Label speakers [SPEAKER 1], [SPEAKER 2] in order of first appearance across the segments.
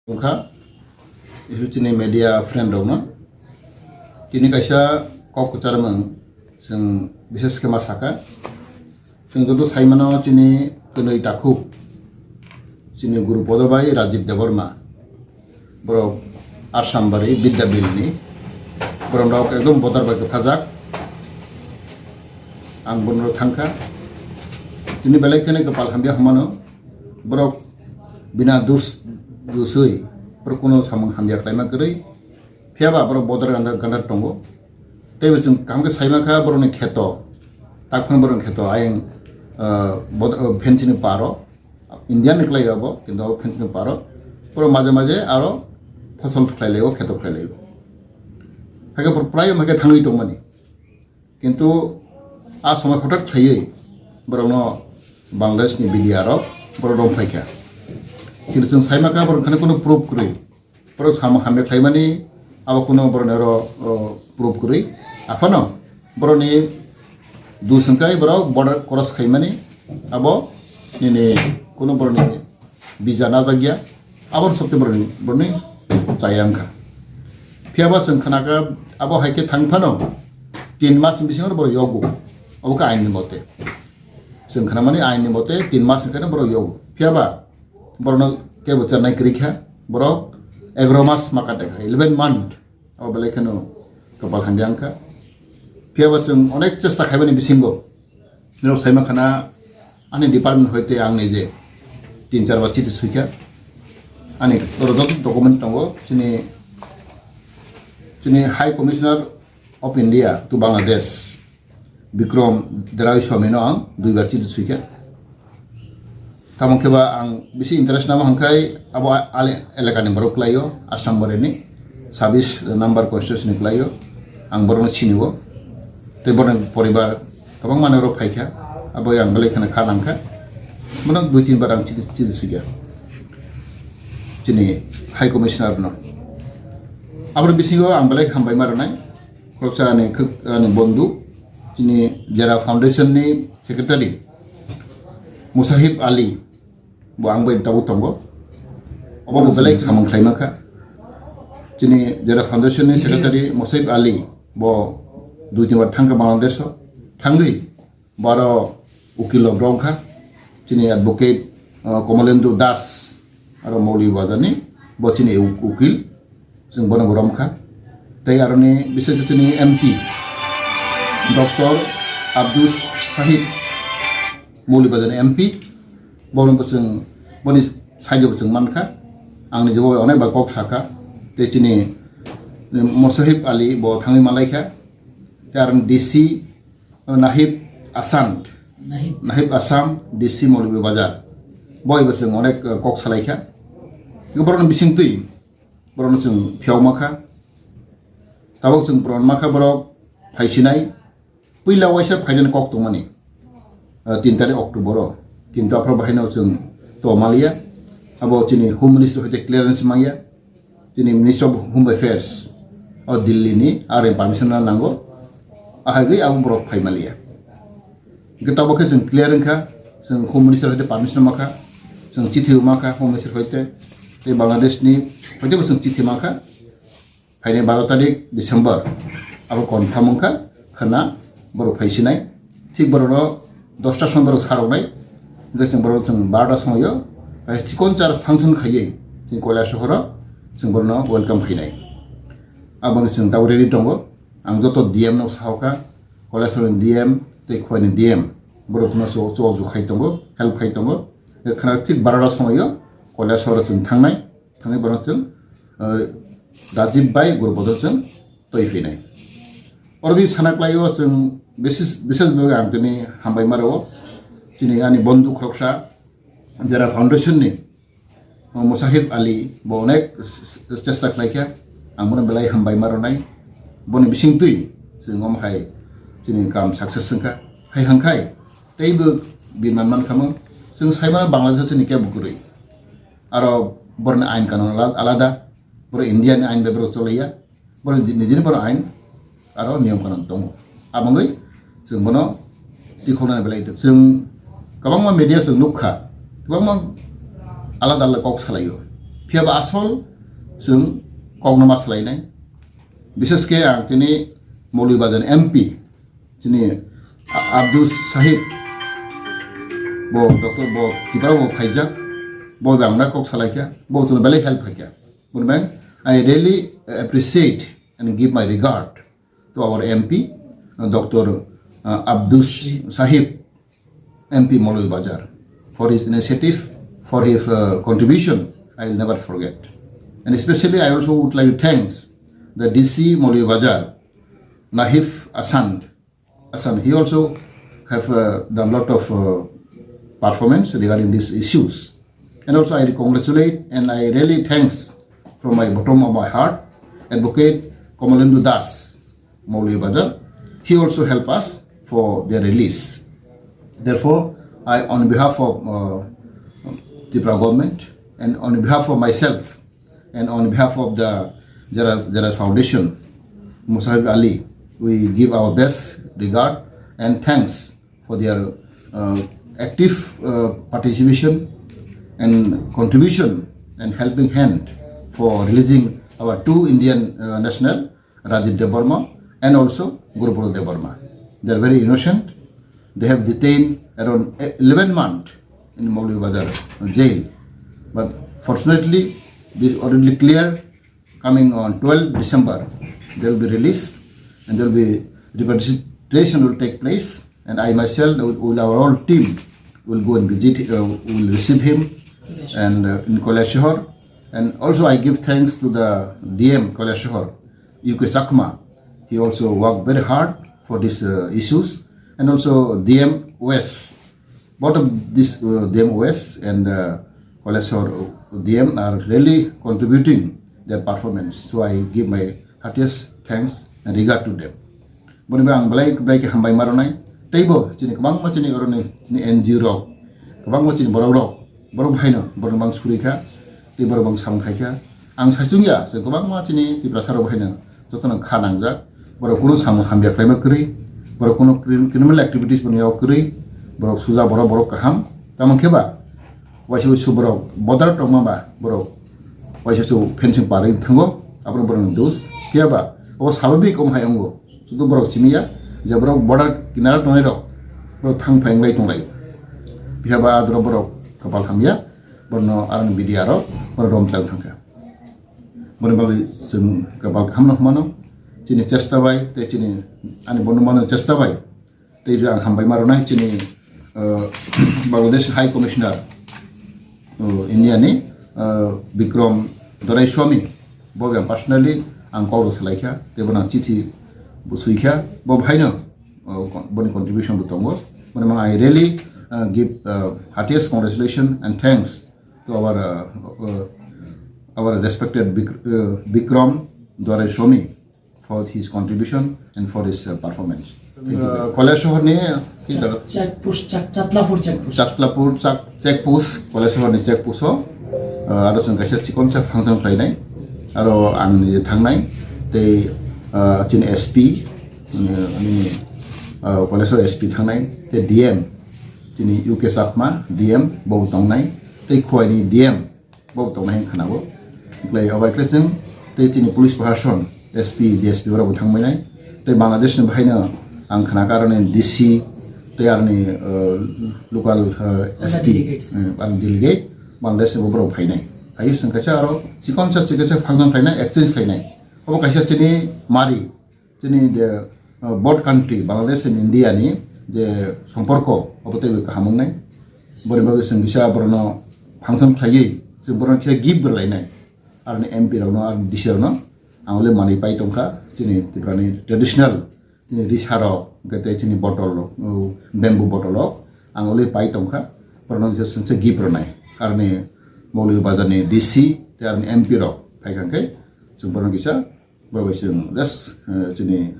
[SPEAKER 1] Ungka itu cini media friend dong kini kaisa kok kucara meng sing bises ke masaka sing jodo saimano cini kenoi taku cini guru podobai Rajiv Devarma bro Assam bari Bidya Bilni bro ndok ekdom bodar bai khajak ang bonro thangka cini belai kene kepal hambia hamano bro bina dusui perkuno samang hamjak laima kerei fiaba bro bodar gandar tongo tebe sing kamke saima kha bro ne kheto takphon bro kheto aing fencini paro indian niklai abo kintu fencini paro bro maje maje aro ফসল ফলাইলেও ক্ষেত ফলাইলেও থাকে প্রায় আমাকে থাঙই দংমানি কিন্তু আ সময় হঠাৎ থাইयै বরং বাংলাদেশনি বিডিআরও বড় দম ফাইকা কিন্তু जों সাইমাকা বরখানে কোনো প্রুফ করি বড় সাম হামে থাইমানি আব কোনো বরনের প্রুফ করি আফানো বরনি দুসংকাই বড় বর্ডার ক্রস খাইমানি আব নিনে কোনো বরনি বিজা না জাগিয়া আবার সবতে বরনি Sayangka, fiaba sengkhanaka abo haike thangphano 3 mas bisingo boro yogu oka ain ni mote sengkhana mani ain ni mote 3 mas kana boro yogu fiaba borono ke bochar nai krikha boro 11 mas makate 11 month abo belai khano kapal hanjangka fiaba seng onek chesta khaibani bisingo nero saima khana ani department hoite ang nije 3-4 bachiti suikha ani torot document tongo chini High Commissioner of India to Bangladesh Bikram Derai Swamino ang 2 bar chiti suika tamong keba ang bisi interest nama hangkai abo ale elaka ni barok layo Assam boreni 26 number constitution ni layo ang borong chiniwo te borong poribar tabang manero phaikha abo yang belai khana khalangka monang 2-3 bar ang chiti suika chini High Commissioner no abar bisingo ang balai hambai maranai khoksa ni bondu chini Jara Foundation ni secretary Musahib Ali bo ang bai tabu tongo abo balai samang khlaimaka chini Jara Foundation ni secretary Musahib Ali bo 2-3 bar thangka Bangladesh thangi baro ukil brongkha chini advocate Komalendu Das aro Moli Wadani bocini ukil जों बनो गरमखा तै आरनि बिसोर जोंनि MP doctor Abdul Sahid मौलिबाजानि MP बनो जों बनि साइजो जों मानखा आंनि जबाव अनेक बार कक साखा तै तिनि मुसाहिब आली ब थाङै मालायखा तै आरनि DC नाहिब आसाम DC मौलिबाजार बयबो जों अनेक कक सालायखा गोबरन बिसिं तै बरन जों फियावमाखा ताबो जों बरनमाखा बरक फाइसिनाय पैला वाइसा फाइनान कक दंमानि 3 तारिख अक्टोबर किन्तु आफ्रा बाहायनाव जों तमालिया आबो तिनि होम मिनिस्टर होते क्लियारेंस माइया तिनि मिनिस्टर अफ होम अफेयर्स अ दिल्ली नि आरो परमिशन नांगौ आहागै आबो बरक फाइमालिया गताबोखे जों क्लियारेंखा जों होम मिनिस्टर होते परमिशन माखा जों चिठी माखा होम मिनिस्टर होते Bangladesh ni hoite bosong chithi maka faine 12 tarik December abo confirm mangka khana boro phaisinai thik borono 10 ta sombar saronai geseng boro जों 12 ta somoyo chikonchar function khaiye जों Koila shahoro जों borono welcome khainai abang जों daureri tongo ang joto DM no sahauka Koila shahor DM tei khoini DM boro tuna so chu khai tongo help khai tongo khana thik 12 ta somoyo Koila shahor जों थांनाय बरं जों Rajiv by गुरुपद जों तय फैनाय अरबि सानाक्लायो जों बिसेस भागे आंनि हामबाय मारो दिनै आंनि बन्धु खरकसा Jara Foundation नि मुसाहिब आली बो अनेक चेष्टा खालायखा आं बनो बेलाय हामबाय मारनाय बनि बिसिं दुइ जों हमहाय दिनै काम साक्सेस जोंखा हाय हांखाय तैबो बिमान खामो जों साइमा बांलादेश नि के बुकुरै आरो बरन आइन कानून आलादा बर इंडिया नि आइन बेबरो चलैया बर निजिनि बर आइन आरो नियम कानून दङ आबंगै जों बनो दिखौना बेलाय जों गोबां मा मीडिया जों नुखा गोबां मा आलादा आलादा कक सालायो फियाबा आसल जों कगना मासलायनाय विशेष के आं दिनै मौलवीबाजार MP दिनै Abdul Sahib bo doctor bo kita bo faijak bo bangna kok salaikya bo tu bele help hakya bunbang I really appreciate and give my regard to our MP Dr. Abdul Sahib MP Maulibajar for his initiative, for his contribution. I will never forget. And especially I also would like to thank the DC Maulibajar Nahif Asan. He also have done a lot of performance regarding these issues. And also I congratulate and I really thanks from my bottom of my heart Advocate Komalendu Das Maulibajar. He also helped us for their release. Therefore, I, on behalf of Tripura government and on behalf of myself and on behalf of the Jara Foundation, Musahib Ali, we give our best regard and thanks for their active participation and contribution and helping hand for releasing our two Indian national, Rajiv Devarma and also Gurupal Devarma. They are very innocent. They have detained around 11 months in Maulibajar jail. But fortunately, this is already clear. Coming on 12 December, they will be released and there will be repatriation will take place. And I myself, with our whole team, will go and visit, will receive him and in Kolashahar. And also I give thanks to the DM Kolashahar, UK Sakma. He also worked very hard for these issues. And also DM OS. Both of these DM OS and Kolashahar DM are really contributing their performance. So I give my heartiest thanks and regard to them. Bonibang ang balay ke hambay maronay. Taibo chini kabang ma chini oroni ni NGO rok. Kabang ma chini borok bhaino borok bang surika. Ti borok bang samkhaika. Ang saisungya se kabang ma chini ti prasaro bhaino jotona khanangjak. Borok kuno samu hambiak raima kri. Borok kuno criminal activities baniyaw kri. Borok suja borok kaham. Tamang kheba. Waisu su borok bodar tongma ba borok. Waisu su fencing paring thango. Apron borok dos. Kheba. O sababik om hayongo. Sudu borok chimiya. Jabrok border kinara tongai rok borok thang phainglai tonglai bihaba adro borok kapal hamya borno arang bidia rok borok romtlang thangka borno bagi sung kapal hamno mano chini chesta bai te chini ani borno mano chesta bai te ang hambai maronai chini Bangladesh High Commissioner India ni Bikram Dorai Swami boga personally ang kauro salaikha te bona chithi Busuikha, Bob Haino, Bonnie contribution to Tongo. But I really give heartiest congratulations and thanks to our respected Bikram Dware Shomi for his contribution and for his performance. Kolashahar ni Chatlapur checkpost, Kolashahar ni checkpost ho. Aro sang kaisa chikon cha function plainai. Aro ang thangnai te chini SP ani Kolashahar SP thangnai te DM chini UK Sakma DM bo tongnai te khoi ni DM bo tongnai khanago play abai kleseng te chini police protection SP DSP ora bo thangmainai te Bangladesh ni bhaina ang khana karone DC te arni local SP and delegate Bangladesh bo bro phainai ai sangkacha aro chikon cha function phainai exchange phainai obo kaisa chini mari chini the both country Bangladesh and India ni je somporko obote kahamungnai boribago sangisa borno function phayi se borno khe give berlainai arni MP rokno ar DC rokno angole mani pai tongkha chini tiprani traditional chini risaro gate chini bottle bamboo bottle angole pai tongkha borno se give ronai arni Maulibajar ni DC te arni MP rok phaikangkai borno kisa Berwesung das chini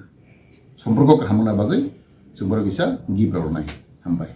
[SPEAKER 1] somporko kahamuna bagai sumber bisa gibralnai hambai